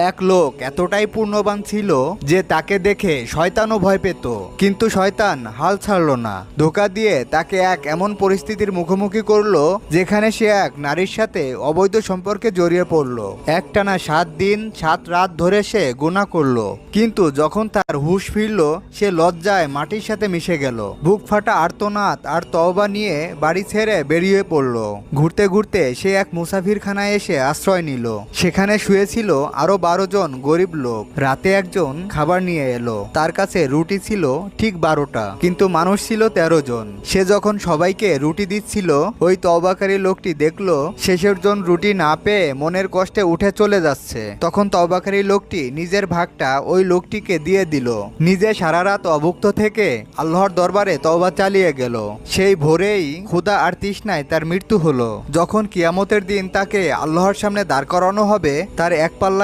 এক লোক এতটাই পূর্ণবান ছিল যে তাকে দেখে শয়তানও ভয় পেত, কিন্তু শয়তান হাল ছাড়ল না। ধোঁকা দিয়ে তাকে এক এমন পরিস্থিতির মুখোমুখি করলো যেখানে সে এক নারীর সাথে অবৈধ সম্পর্কে জড়িয়ে পড়ল। একটানা 7 দিন 7 রাত ধরে সে গুনাহ করলো, কিন্তু যখন তার হুঁশ ফিরল সে লজ্জায় মাটির সাথে মিশে গেল। বুক ফাটা আর্তনাদ আর তওবা নিয়ে বাড়ি ছেড়ে বেরিয়ে পড়ল। ঘুরতে ঘুরতে সে এক মুসাফিরখানায় এসে আশ্রয় নিল। সেখানে শুয়েছিল আরো 12 জন গরিব লোক। রাতে একজন খাবার নিয়ে এলো। তার কাছে রুটি ছিল ঠিক 12টা, কিন্তু মানুষ ছিল 13 জন। সে যখন সবাইকে রুটি দিচ্ছিল, ওই তওবাকারী লোকটি দেখলো শেষের জন রুটি না পেয়ে মনের কষ্টে উঠে চলে যাচ্ছে। তখন তওবাকারী লোকটি নিজের ভাগটা ওই লোকটিকে দিয়ে দিল। নিজে সারা রাত অভুক্ত থেকে আল্লাহর দরবারে তওবা চালিয়ে গেল। সেই ভোরেই ক্ষুধা আর তৃষ্ণায় তার মৃত্যু হলো। যখন কিয়ামতের দিন তাকে আল্লাহর সামনে দাঁড় করানো হবে, তার এক পাল্লায়